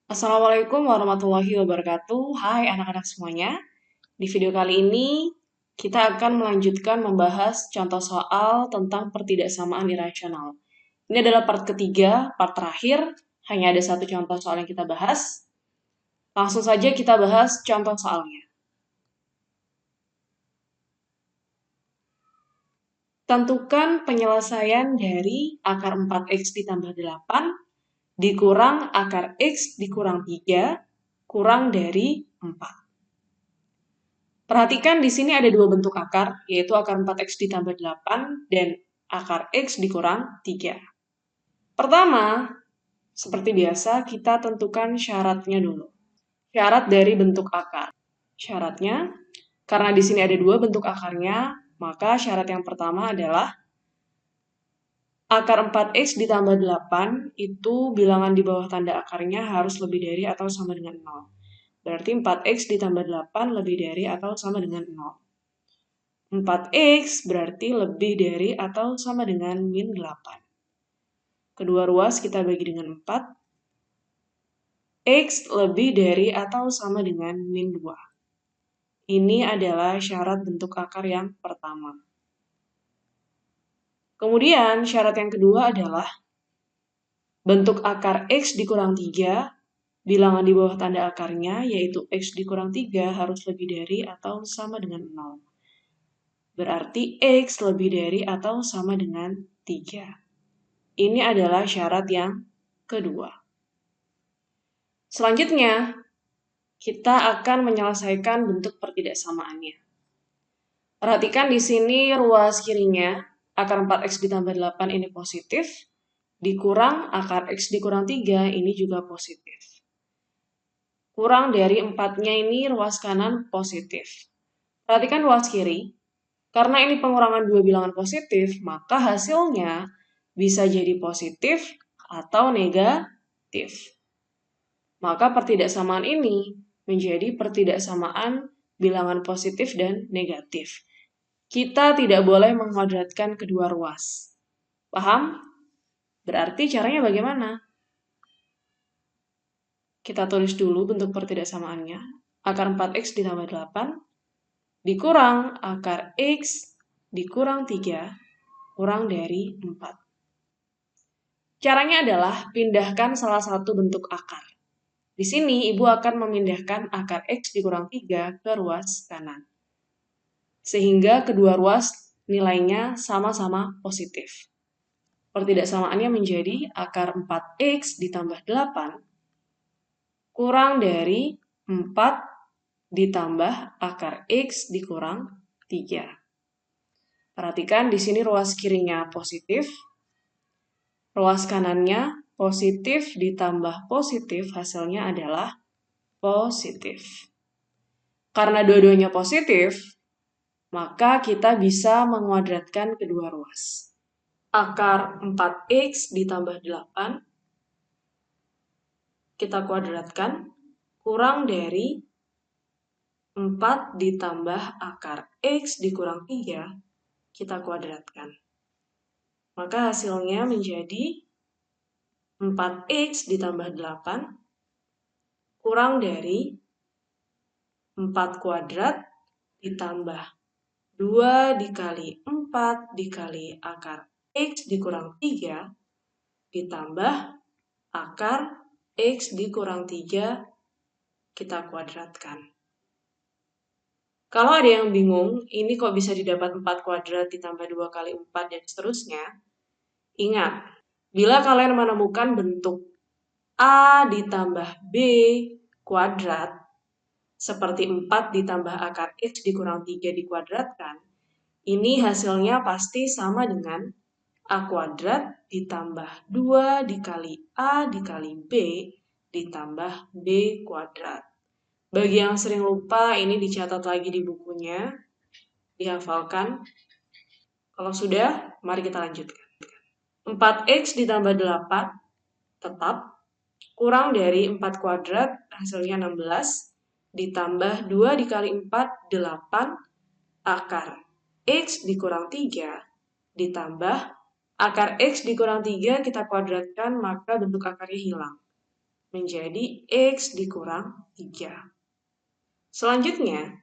Assalamualaikum warahmatullahi wabarakatuh. Hai anak-anak semuanya. Di video kali ini, kita akan melanjutkan membahas contoh soal tentang pertidaksamaan irasional. Ini adalah part ketiga, part terakhir. Hanya ada satu contoh soal yang kita bahas. Langsung saja kita bahas contoh soalnya. Tentukan penyelesaian dari akar 4x ditambah 8 dikurang akar x dikurang 3 kurang dari 4. Perhatikan di sini ada dua bentuk akar, yaitu akar 4x ditambah 8 dan akar x dikurang 3. Pertama, seperti biasa, kita tentukan syaratnya dulu. Syarat dari bentuk akar. Syaratnya, karena di sini ada dua bentuk akarnya, maka syarat yang pertama adalah akar 4x ditambah 8 itu bilangan di bawah tanda akarnya harus lebih dari atau sama dengan 0. Berarti 4x ditambah 8 lebih dari atau sama dengan 0. 4x berarti lebih dari atau sama dengan min 8. Kedua ruas kita bagi dengan 4. X lebih dari atau sama dengan min 2. Ini adalah syarat bentuk akar yang pertama. Kemudian syarat yang kedua adalah bentuk akar X dikurang 3, bilangan di bawah tanda akarnya yaitu X dikurang 3 harus lebih dari atau sama dengan 0. Berarti X lebih dari atau sama dengan 3. Ini adalah syarat yang kedua. Selanjutnya, kita akan menyelesaikan bentuk pertidaksamaannya. Perhatikan di sini ruas kirinya, akar 4x ditambah 8 ini positif, dikurang akar x dikurang 3 ini juga positif. Kurang dari 4-nya ini ruas kanan positif. Perhatikan ruas kiri, karena ini pengurangan dua bilangan positif, maka hasilnya bisa jadi positif atau negatif. Maka pertidaksamaan ini menjadi pertidaksamaan bilangan positif dan negatif. Kita tidak boleh menguadratkan kedua ruas. Paham? Berarti caranya bagaimana? Kita tulis dulu bentuk pertidaksamaannya. Akar 4x ditambah 8 dikurang akar x dikurang 3 kurang dari 4. Caranya adalah pindahkan salah satu bentuk akar. Di sini, Ibu akan memindahkan akar X dikurang 3 ke ruas kanan. Sehingga kedua ruas nilainya sama-sama positif. Pertidaksamaannya menjadi akar 4X ditambah 8 kurang dari 4 ditambah akar X dikurang 3. Perhatikan di sini ruas kirinya positif, ruas kanannya positif ditambah positif, hasilnya adalah positif. Karena dua-duanya positif, maka kita bisa menguadratkan kedua ruas. Akar 4x ditambah 8, kita kuadratkan, kurang dari 4 ditambah akar x dikurang 3, kita kuadratkan. Maka hasilnya menjadi 4x ditambah 8 kurang dari 4 kuadrat ditambah 2 dikali 4 dikali akar x dikurang 3 ditambah akar x dikurang 3 kita kuadratkan. Kalau ada yang bingung, ini kok bisa didapat 4 kuadrat ditambah 2 kali 4 dan seterusnya, ingat, bila kalian menemukan bentuk A ditambah B kuadrat, seperti 4 ditambah akar x dikurang 3 dikuadratkan, ini hasilnya pasti sama dengan A kuadrat ditambah 2 dikali A dikali B ditambah B kuadrat. Bagi yang sering lupa, ini dicatat lagi di bukunya, dihafalkan. Kalau sudah, mari kita lanjutkan. 4x ditambah 8 tetap kurang dari 4 kuadrat, hasilnya 16, ditambah 2 dikali 4, 8, akar x dikurang 3, ditambah akar x dikurang 3 kita kuadratkan, maka bentuk akarnya hilang. menjadi X dikurang 3. Selanjutnya,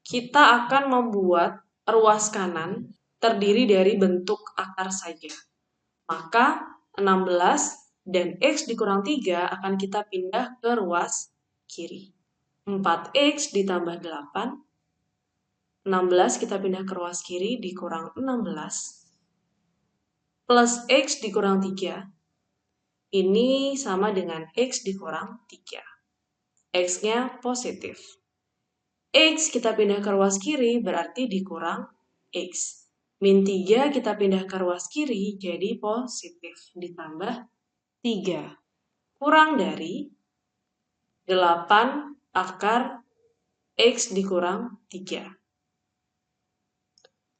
kita akan membuat ruas kanan terdiri dari bentuk akar saja. Maka 16 dan X dikurang 3 akan kita pindah ke ruas kiri. 4X ditambah 8, 16 kita pindah ke ruas kiri dikurang 16, plus X dikurang 3, ini sama dengan X dikurang 3. X-nya positif. X kita pindah ke ruas kiri berarti dikurang X. Min 3 kita pindah ke ruas kiri jadi positif. Ditambah 3. Kurang dari 8 akar X dikurang 3.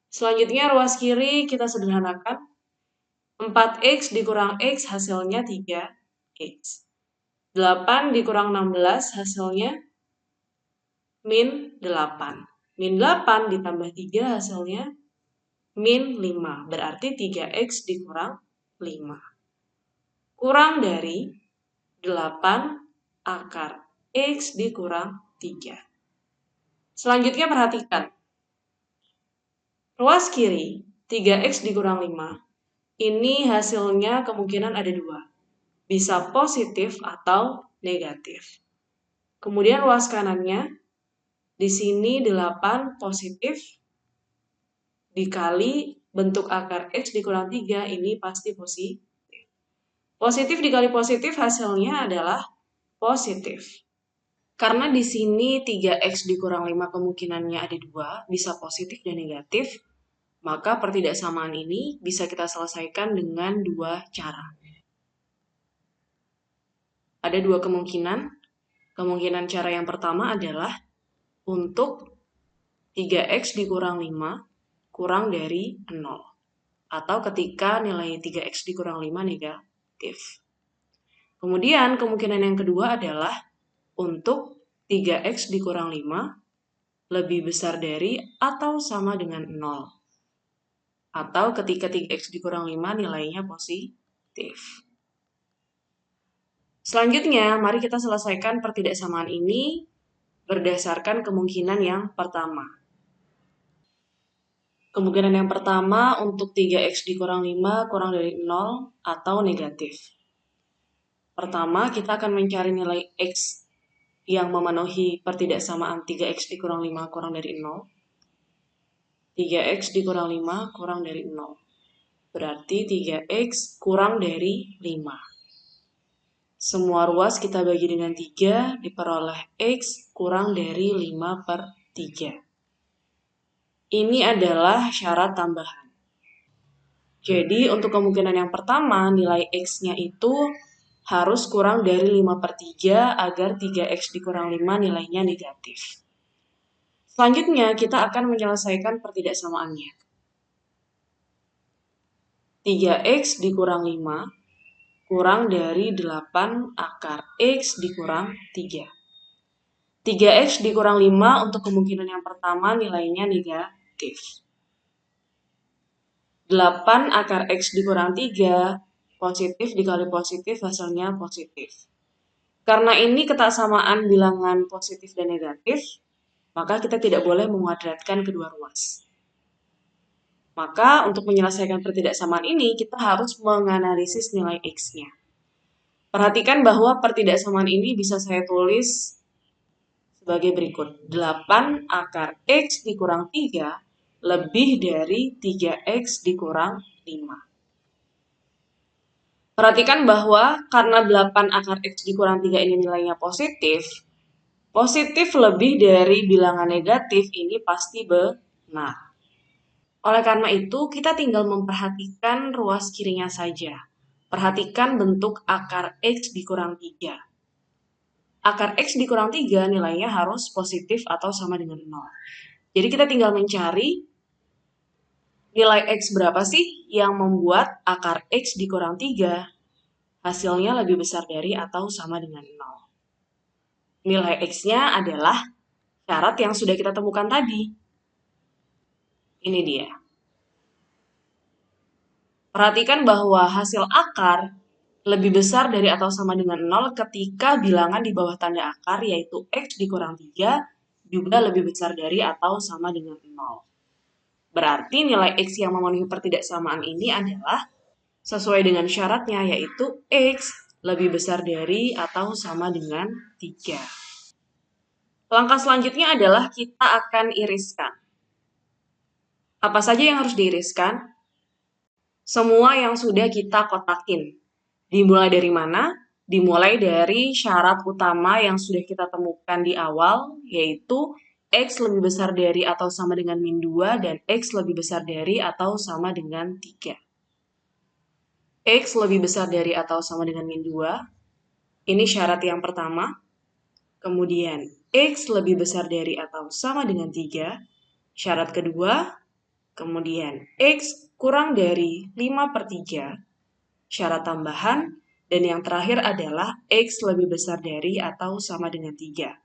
Selanjutnya ruas kiri kita sederhanakan. 4X dikurang X hasilnya 3X. 8 dikurang 16 hasilnya min 8. Min 8 ditambah 3 hasilnya min 5. Berarti 3X dikurang 5. Kurang dari 8 akar X dikurang 3. Selanjutnya perhatikan. Ruas kiri 3X dikurang 5. Ini hasilnya kemungkinan ada 2. Bisa positif atau negatif. Kemudian ruas kanannya di sini 8 positif dikali bentuk akar X dikurang 3, ini pasti positif. Positif dikali positif hasilnya adalah positif. Karena di sini 3X dikurang 5 kemungkinannya ada 2, bisa positif dan negatif, maka pertidaksamaan ini bisa kita selesaikan dengan 2 cara. Ada 2 kemungkinan. Kemungkinan cara yang pertama adalah untuk 3X dikurang 5 kurang dari 0. Atau ketika nilai 3X dikurang 5 negatif. Kemudian kemungkinan yang kedua adalah untuk 3X dikurang 5 lebih besar dari atau sama dengan 0. Atau ketika 3X dikurang 5 nilainya positif. Selanjutnya, mari kita selesaikan pertidaksamaan ini berdasarkan kemungkinan yang pertama. Kemungkinan yang pertama untuk 3X dikurang 5 kurang dari 0 atau negatif. Pertama, kita akan mencari nilai X yang memenuhi pertidaksamaan 3X dikurang 5 kurang dari 0. 3X dikurang 5 kurang dari 0. Berarti 3X kurang dari 5. Semua ruas kita bagi dengan 3, diperoleh X kurang dari 5/3. Ini adalah syarat tambahan. Jadi untuk kemungkinan yang pertama, nilai X-nya itu harus kurang dari 5/3 agar 3X dikurang 5 nilainya negatif. Selanjutnya, kita akan menyelesaikan pertidaksamaannya. 3X dikurang 5 kurang dari 8 akar X dikurang 3. 3X dikurang 5 untuk kemungkinan yang pertama nilainya negatif. 8 akar X dikurang 3, positif dikali positif hasilnya positif. Karena ini ketaksamaan bilangan positif dan negatif, maka kita tidak boleh menguadratkan kedua ruas. Maka untuk menyelesaikan pertidaksamaan ini, kita harus menganalisis nilai X-nya. Perhatikan bahwa pertidaksamaan ini bisa saya tulis sebagai berikut. 8 akar X dikurang 3 lebih dari 3X dikurang 5. Perhatikan bahwa karena 8 akar X dikurang 3 ini nilainya positif, positif lebih dari bilangan negatif ini pasti benar. Oleh karena itu, kita tinggal memperhatikan ruas kirinya saja. Perhatikan bentuk akar X dikurang 3. Akar X dikurang 3 nilainya harus positif atau sama dengan 0. Jadi kita tinggal mencari nilai X berapa sih yang membuat akar X dikurang 3 hasilnya lebih besar dari atau sama dengan 0. Nilai X-nya adalah syarat yang sudah kita temukan tadi. Ini dia. Perhatikan bahwa hasil akar lebih besar dari atau sama dengan 0 ketika bilangan di bawah tanda akar, yaitu X dikurang 3, juga lebih besar dari atau sama dengan 0. Berarti nilai X yang memenuhi pertidaksamaan ini adalah sesuai dengan syaratnya, yaitu X lebih besar dari atau sama dengan 3. Langkah selanjutnya adalah kita akan iriskan. Apa saja yang harus diiriskan? Semua yang sudah kita kotakin. Dimulai dari mana? Dimulai dari syarat utama yang sudah kita temukan di awal, yaitu X lebih besar dari atau sama dengan min 2 dan X lebih besar dari atau sama dengan 3. X lebih besar dari atau sama dengan min 2, ini syarat yang pertama. Kemudian X lebih besar dari atau sama dengan 3, syarat kedua. Kemudian X kurang dari 5/3, syarat tambahan. Dan yang terakhir adalah X lebih besar dari atau sama dengan 3.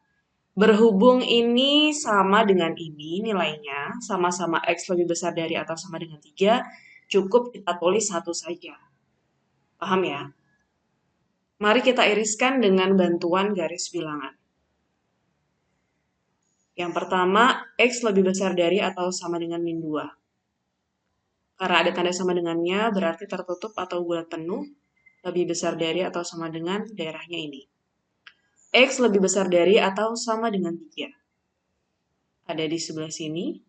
Berhubung ini sama dengan ini nilainya, sama-sama X lebih besar dari atau sama dengan 3, cukup kita tulis satu saja. Paham ya? Mari kita iriskan dengan bantuan garis bilangan. Yang pertama, X lebih besar dari atau sama dengan min 2. Karena ada tanda sama dengannya, berarti tertutup atau bulat penuh, lebih besar dari atau sama dengan daerahnya ini. X lebih besar dari atau sama dengan 3. Ada di sebelah sini.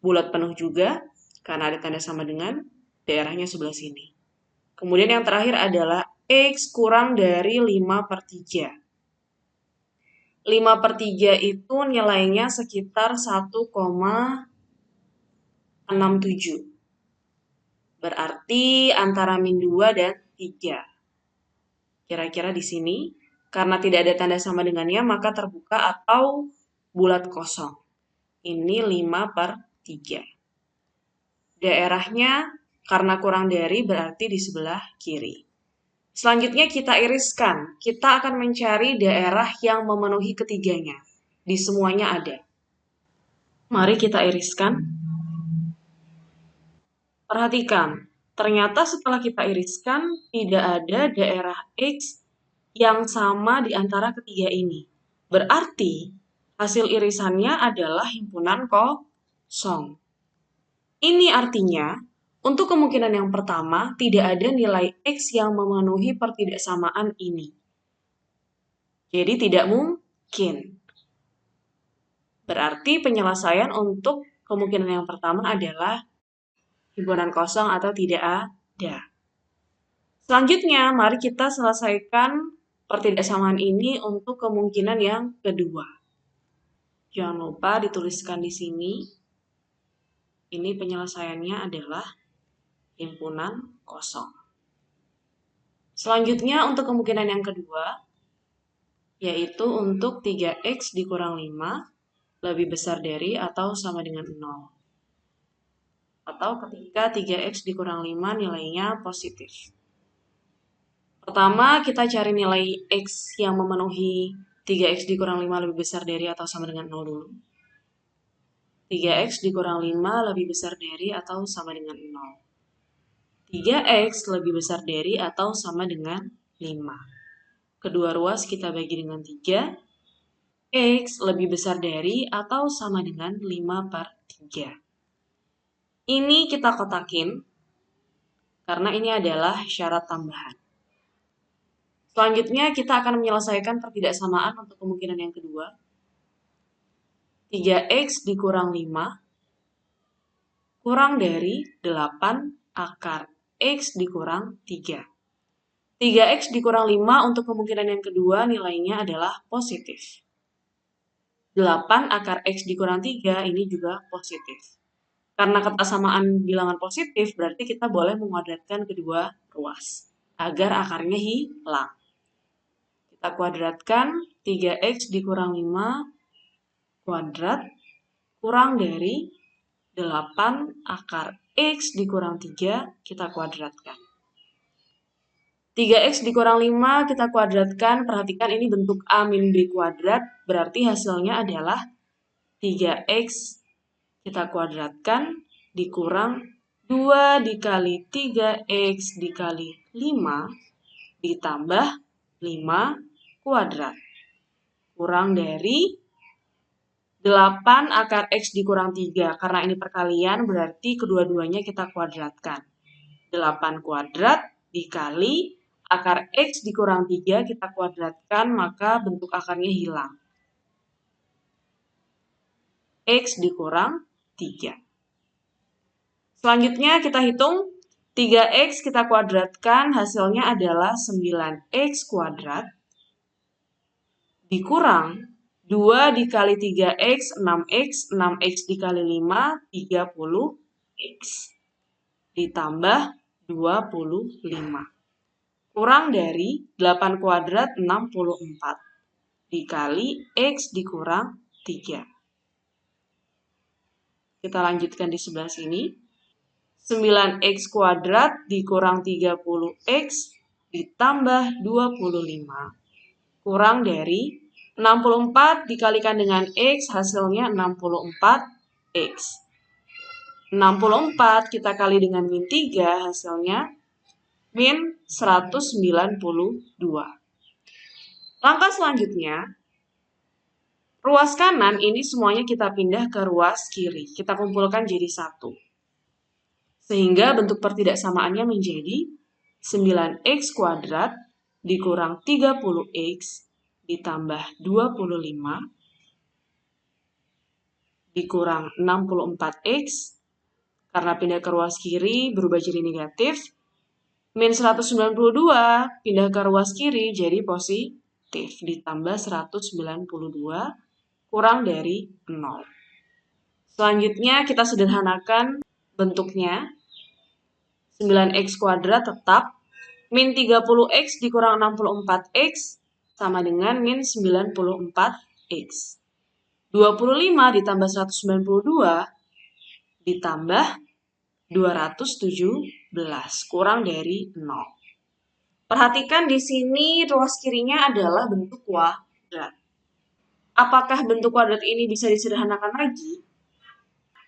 Bulat penuh juga, karena ada tanda sama dengan daerahnya sebelah sini. Kemudian yang terakhir adalah X kurang dari 5/3. 5/3 itu nilainya sekitar 1,67. Berarti antara min 2 dan 3. Kira-kira di sini, karena tidak ada tanda sama dengannya, maka terbuka atau bulat kosong. Ini 5/3. Daerahnya, karena kurang dari, berarti di sebelah kiri. Selanjutnya kita iriskan. Kita akan mencari daerah yang memenuhi ketiganya. Di semuanya ada. Mari kita iriskan. Perhatikan, ternyata setelah kita iriskan, tidak ada daerah X yang sama di antara ketiga ini. Berarti, hasil irisannya adalah himpunan kosong. Ini artinya, untuk kemungkinan yang pertama, tidak ada nilai X yang memenuhi pertidaksamaan ini. Jadi tidak mungkin. Berarti penyelesaian untuk kemungkinan yang pertama adalah himpunan kosong atau tidak ada. Selanjutnya, mari kita selesaikan pertidaksamaan ini untuk kemungkinan yang kedua. Jangan lupa dituliskan di sini. Ini penyelesaiannya adalah himpunan kosong. Selanjutnya untuk kemungkinan yang kedua, yaitu untuk 3X dikurang 5 lebih besar dari atau sama dengan 0. Atau ketika 3X dikurang 5 nilainya positif. Pertama, kita cari nilai X yang memenuhi 3X dikurang 5 lebih besar dari atau sama dengan 0 dulu. 3X dikurang 5 lebih besar dari atau sama dengan 0. 3X lebih besar dari atau sama dengan 5. Kedua ruas kita bagi dengan 3. X lebih besar dari atau sama dengan 5/3. Ini kita kotakin, karena ini adalah syarat tambahan. Selanjutnya kita akan menyelesaikan pertidaksamaan untuk kemungkinan yang kedua. 3X dikurang 5 kurang dari 8 akar X dikurang 3. 3X dikurang 5 untuk kemungkinan yang kedua nilainya adalah positif. 8 akar X dikurang 3 ini juga positif. Karena kesamaan bilangan positif, berarti kita boleh menguadratkan kedua ruas agar akarnya hilang. Kita kuadratkan 3X dikurang 5 kuadrat kurang dari 8 akar X dikurang 3 kita kuadratkan. 3X dikurang 5 kita kuadratkan, perhatikan ini bentuk A min B kuadrat, berarti hasilnya adalah 3X kita kuadratkan dikurang 2 dikali 3X dikali 5 ditambah 5 kuadrat. Kurang dari 8 akar X dikurang 3. Karena ini perkalian berarti kedua-duanya kita kuadratkan. 8 kuadrat dikali akar X dikurang 3 kita kuadratkan, maka bentuk akarnya hilang. X dikurang 3. Selanjutnya kita hitung 3X kita kuadratkan, hasilnya adalah 9X kuadrat dikurang 2 dikali 3X, 6X, 6X dikali 5, 30X ditambah 25. Kurang dari 8 kuadrat 64 dikali X dikurang 3. Kita lanjutkan di sebelah sini. 9X kuadrat dikurang 30X ditambah 25. Kurang dari 64 dikalikan dengan X, hasilnya 64X. 64 kita kali dengan min 3, hasilnya min 192. Langkah selanjutnya, ruas kanan ini semuanya kita pindah ke ruas kiri. Kita kumpulkan jadi 1. Sehingga bentuk pertidaksamaannya menjadi 9X kuadrat dikurang 30X ditambah 25 dikurang 64X. Karena pindah ke ruas kiri berubah jadi negatif. Min 192 pindah ke ruas kiri jadi positif. Ditambah 192 kurang dari 0. Selanjutnya kita sederhanakan bentuknya. 9X kuadrat tetap min 30X dikurang 64X sama dengan min 94X. 25 ditambah 192 ditambah 217 kurang dari 0. Perhatikan di sini ruas kirinya adalah bentuk kuadrat. Apakah bentuk kuadrat ini bisa disederhanakan lagi?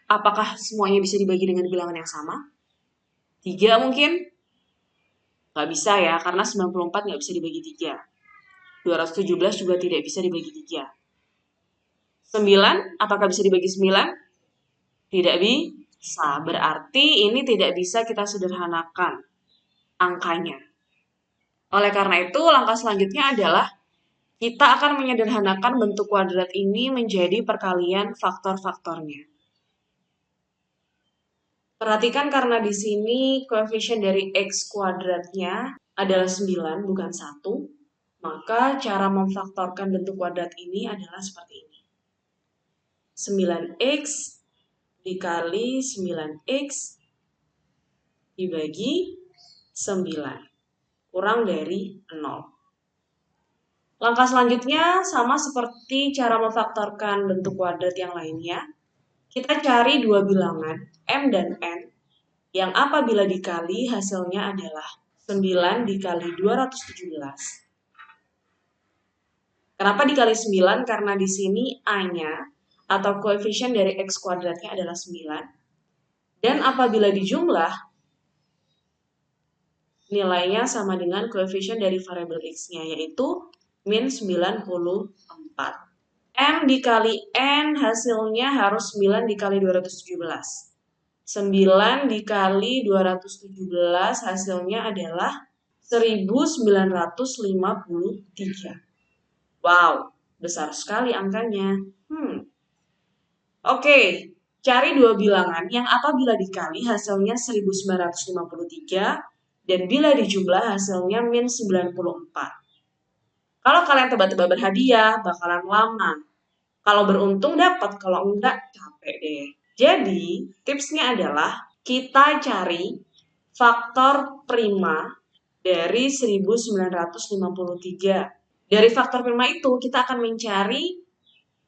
Apakah semuanya bisa dibagi dengan bilangan yang sama? 3 mungkin? Nggak bisa ya, karena 94 nggak bisa dibagi 3. 217 juga tidak bisa dibagi 3. 9, apakah bisa dibagi 9? Tidak bisa. Berarti ini tidak bisa kita sederhanakan angkanya. Oleh karena itu, langkah selanjutnya adalah kita akan menyederhanakan bentuk kuadrat ini menjadi perkalian faktor-faktornya. Perhatikan karena di sini koefisien dari X kuadratnya adalah 9, bukan 1. Maka cara memfaktorkan bentuk kuadrat ini adalah seperti ini. 9X dikali 9X dibagi 9. Kurang dari 0. Langkah selanjutnya sama seperti cara memfaktorkan bentuk kuadrat yang lainnya. Kita cari dua bilangan, M dan N, yang apabila dikali hasilnya adalah 9 dikali 217. Kenapa dikali 9? Karena di sini A-nya atau koefisien dari X kuadratnya adalah 9. Dan apabila dijumlah, nilainya sama dengan koefisien dari variabel X-nya, yaitu min 94. M dikali N hasilnya harus 9 dikali 217. 9 dikali 217 hasilnya adalah 1953. Wow, besar sekali angkanya. Oke, cari dua bilangan yang apabila dikali hasilnya 1953 dan bila dijumlah hasilnya min 94. Kalau kalian tebak-tebak berhadiah, bakalan lama. Kalau beruntung dapat, kalau enggak capek deh. Jadi, tipsnya adalah kita cari faktor prima dari 1953. Dari faktor prima itu, kita akan mencari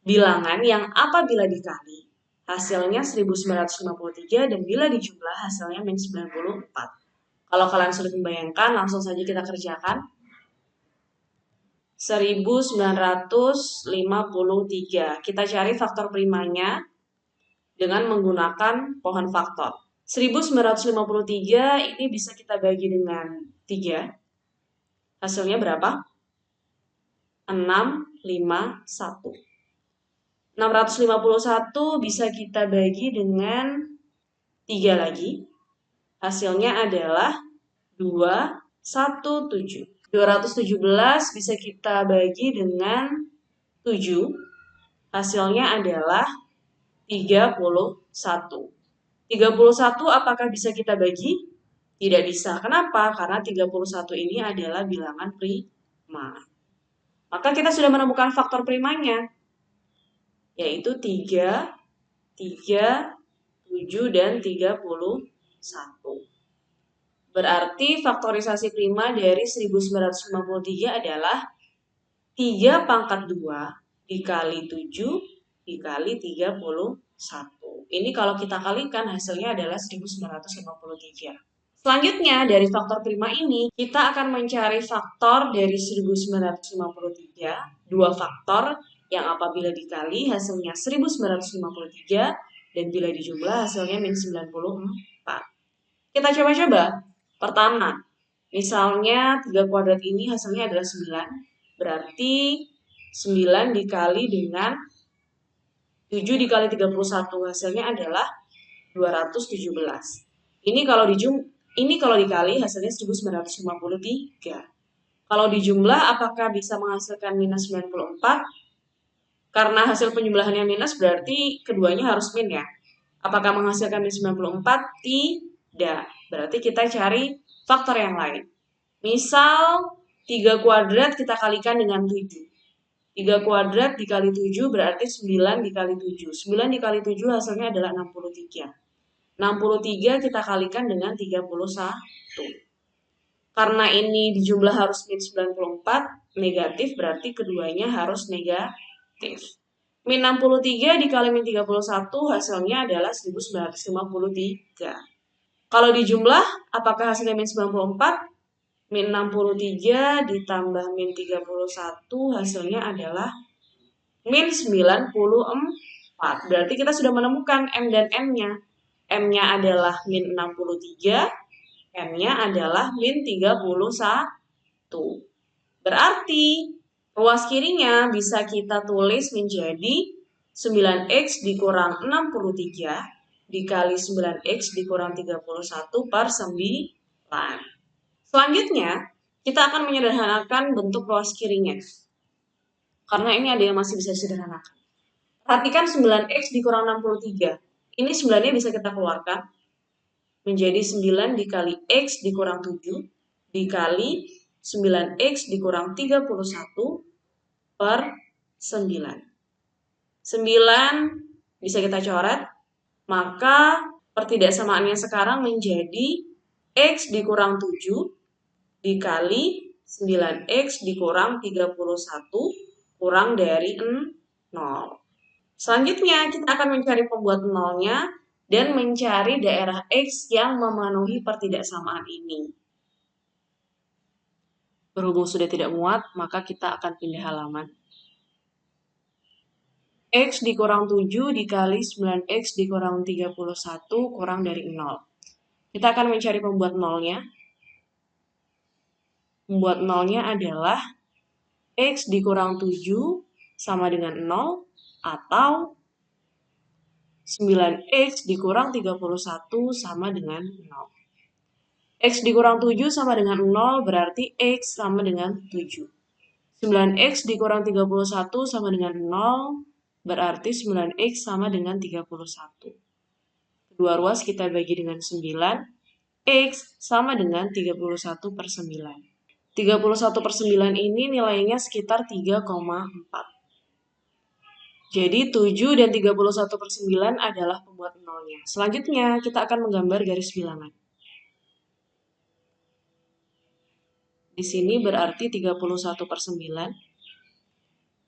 bilangan yang apabila dikali, hasilnya 1953 dan bila dijumlah hasilnya min 94. Kalau kalian sulit membayangkan, langsung saja kita kerjakan. 1953. Kita cari faktor primanya dengan menggunakan pohon faktor. 1953 ini bisa kita bagi dengan 3. Hasilnya berapa? 651. 651 bisa kita bagi dengan 3 lagi. Hasilnya adalah 217. 217 bisa kita bagi dengan 7. Hasilnya adalah 31. 31 apakah bisa kita bagi? Tidak bisa. Kenapa? Karena 31 ini adalah bilangan prima. Maka kita sudah menemukan faktor primanya, yaitu 3, 3, 7, dan 31. Berarti faktorisasi prima dari 1953 adalah 3 pangkat 2 dikali 7 dikali 31. Ini kalau kita kalikan hasilnya adalah 1953. Selanjutnya, dari faktor prima ini, kita akan mencari faktor dari 1953, 2 faktor yang apabila dikali hasilnya 1953 dan bila dijumlah hasilnya min 94. Kita coba-coba. Pertama, misalnya 3 kuadrat ini hasilnya adalah 9, berarti 9 dikali dengan 7 dikali 31 hasilnya adalah 217. Ini kalau dikali hasilnya 1953. Kalau dijumlah apakah bisa menghasilkan minus 94? Karena hasil penjumlahannya minus berarti keduanya harus min ya. Apakah menghasilkan minus 94? Tidak. Berarti kita cari faktor yang lain. Misal 3 kuadrat kita kalikan dengan 7. 3 kuadrat dikali 7 berarti 9 dikali 7. 9 dikali 7 hasilnya adalah 63. 63 kita kalikan dengan 31. Karena ini dijumlah harus min 94, negatif berarti keduanya harus negatif. Min 63 dikali min 31 hasilnya adalah 1953. Kalau dijumlah, apakah hasilnya min 94? Min 63 ditambah min 31 hasilnya adalah min 94. Berarti kita sudah menemukan M dan N-nya. M-nya adalah min 63, N-nya adalah min 31. Berarti ruas kirinya bisa kita tulis menjadi 9X dikurang 63 dikali 9X dikurang 31 per 9. Selanjutnya, kita akan menyederhanakan bentuk ruas kirinya. Karena ini ada yang masih bisa disederhanakan. Perhatikan 9X dikurang 63. Ini 9-nya bisa kita keluarkan menjadi 9 dikali X dikurang 7 dikali 9X dikurang 31 per 9. 9 bisa kita coret, maka pertidaksamaannya sekarang menjadi X dikurang 7 dikali 9X dikurang 31 kurang dari 0. Selanjutnya kita akan mencari pembuat nolnya dan mencari daerah X yang memenuhi pertidaksamaan ini. Berhubung sudah tidak muat, maka kita akan pindah halaman. X dikurang 7 dikali 9X dikurang 31 kurang dari 0. Kita akan mencari pembuat nolnya. Pembuat nolnya adalah X dikurang 7 sama dengan 0 atau 9X dikurang 31 sama dengan 0. X dikurang 7 sama dengan 0 berarti X sama dengan 7. 9X dikurang 31 sama dengan 0 berarti 9X sama dengan 31. Kedua ruas kita bagi dengan 9. X sama dengan 31 per 9. 31 per 9 ini nilainya sekitar 3,4. Jadi 7 dan 31 per 9 adalah pembuat nolnya. Selanjutnya kita akan menggambar garis bilangan. Di sini berarti 31 per 9.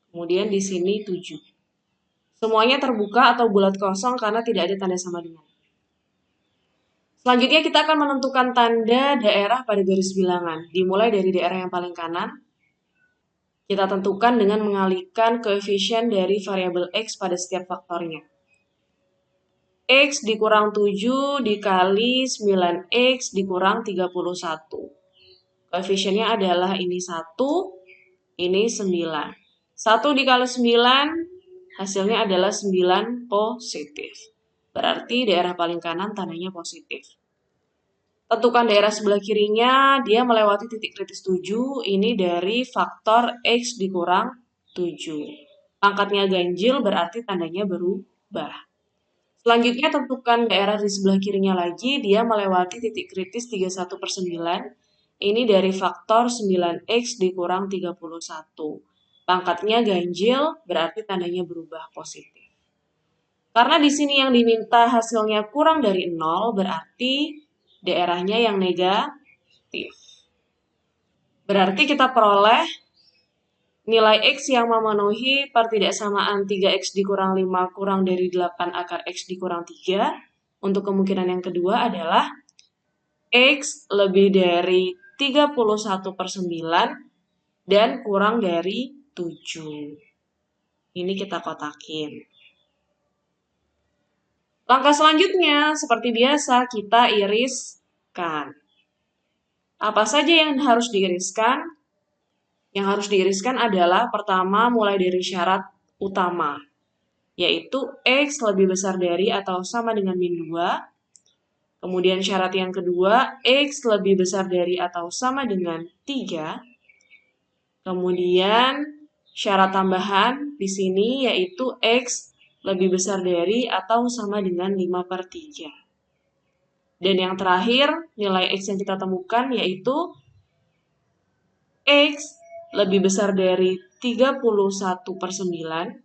Kemudian di sini 7. Semuanya terbuka atau bulat kosong karena tidak ada tanda sama dengan. Selanjutnya kita akan menentukan tanda daerah pada garis bilangan. Dimulai dari daerah yang paling kanan. Kita tentukan dengan mengalihkan koefisien dari variabel X pada setiap faktornya. X dikurang 7 dikali 9X dikurang 31. Koefisiennya adalah ini 1, ini 9. 1 dikali 9, hasilnya adalah 9 positif. Berarti daerah paling kanan tandanya positif. Tentukan daerah sebelah kirinya, dia melewati titik kritis 7, ini dari faktor X dikurang 7. Pangkatnya ganjil berarti tandanya berubah. Selanjutnya tentukan daerah di sebelah kirinya lagi, dia melewati titik kritis 31/9. Ini dari faktor 9X dikurang 31. Pangkatnya ganjil, berarti tandanya berubah positif. Karena di sini yang diminta hasilnya kurang dari 0, berarti daerahnya yang negatif. Berarti kita peroleh nilai X yang memenuhi pertidaksamaan 3X dikurang 5 kurang dari 8 akar X dikurang 3. Untuk kemungkinan yang kedua adalah X lebih dari 31/9 dan kurang dari 7. Ini kita kotakin. Langkah selanjutnya, seperti biasa, kita iriskan. Apa saja yang harus diiriskan? Yang harus diiriskan adalah pertama mulai dari syarat utama, yaitu X lebih besar dari atau sama dengan min 2. Kemudian syarat yang kedua, X lebih besar dari atau sama dengan 3. Kemudian syarat tambahan di sini yaitu X lebih besar dari atau sama dengan 5/3. Dan yang terakhir, nilai X yang kita temukan yaitu X lebih besar dari 31/9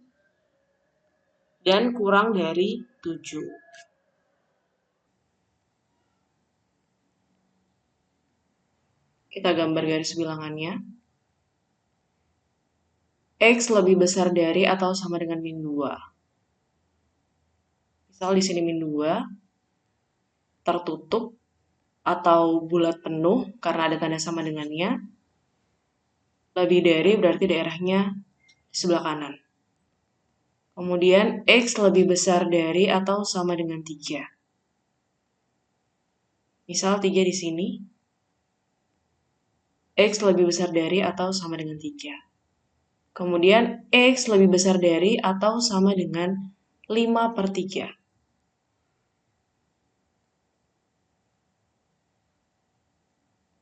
dan kurang dari 7. Kita gambar garis bilangannya. X lebih besar dari atau sama dengan min 2. Misal di sini min 2, tertutup atau bulat penuh karena ada tanda sama dengannya. Lebih dari berarti daerahnya di sebelah kanan. Kemudian X lebih besar dari atau sama dengan 3. Misal 3 di sini. X lebih besar dari atau sama dengan 3. Kemudian X lebih besar dari atau sama dengan 5/3.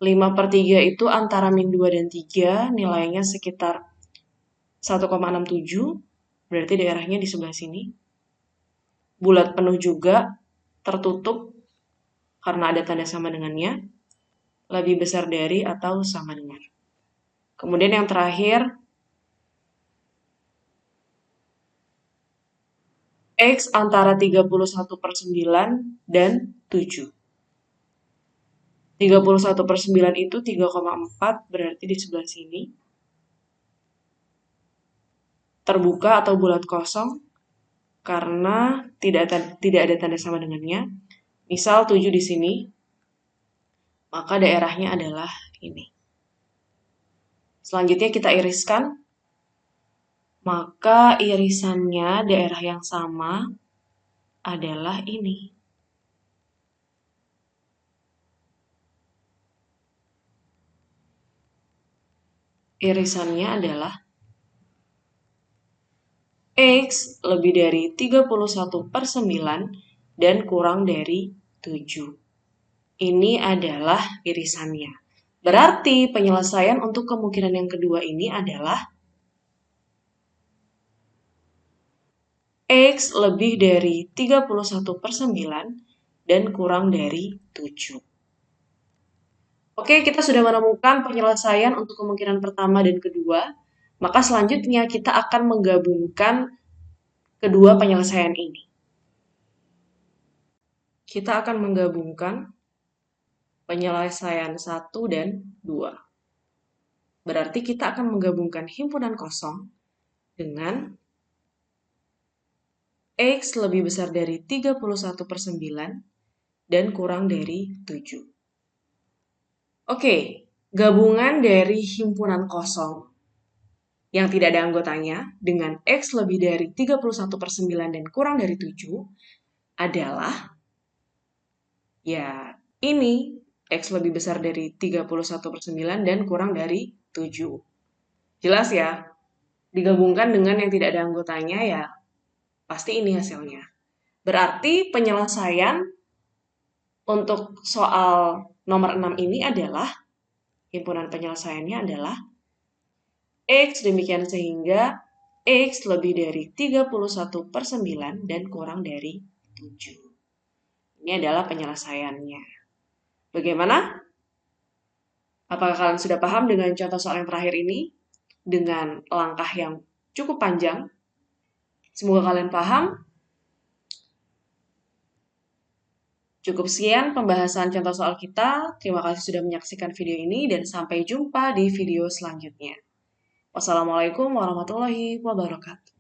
5/3 itu antara min 2 dan 3, nilainya sekitar 1,67, berarti daerahnya di sebelah sini. Bulat penuh juga, tertutup karena ada tanda sama dengannya, lebih besar dari atau sama dengan. Kemudian yang terakhir, X antara 31/9 dan 7. 31/9 itu 3,4, berarti di sebelah sini. Terbuka atau bulat kosong, karena tidak ada tanda sama dengannya. Misal 7 di sini, maka daerahnya adalah ini. Selanjutnya kita iriskan, maka irisannya daerah yang sama adalah ini. Irisannya adalah X lebih dari 31/9 dan kurang dari 7. Ini adalah irisannya. Berarti penyelesaian untuk kemungkinan yang kedua ini adalah X lebih dari 31/9 dan kurang dari 7. Oke, kita sudah menemukan penyelesaian untuk kemungkinan pertama dan kedua. Maka selanjutnya kita akan menggabungkan kedua penyelesaian ini. Kita akan menggabungkan penyelesaian 1 dan 2. Berarti kita akan menggabungkan himpunan kosong dengan X lebih besar dari 31/9 dan kurang dari 7. Oke, gabungan dari himpunan kosong yang tidak ada anggotanya dengan X lebih dari 31/9 dan kurang dari 7 adalah, ya ini, X lebih besar dari 31/9 dan kurang dari 7. Jelas ya? Digabungkan dengan yang tidak ada anggotanya ya, pasti ini hasilnya. Berarti penyelesaian untuk soal nomor 6 ini adalah, himpunan penyelesaiannya adalah X demikian sehingga X lebih dari 31/9 dan kurang dari 7. Ini adalah penyelesaiannya. Bagaimana? Apakah kalian sudah paham dengan contoh soal yang terakhir ini? Dengan langkah yang cukup panjang. Semoga kalian paham. Cukup sekian pembahasan contoh soal kita. Terima kasih sudah menyaksikan video ini dan sampai jumpa di video selanjutnya. Wassalamualaikum warahmatullahi wabarakatuh.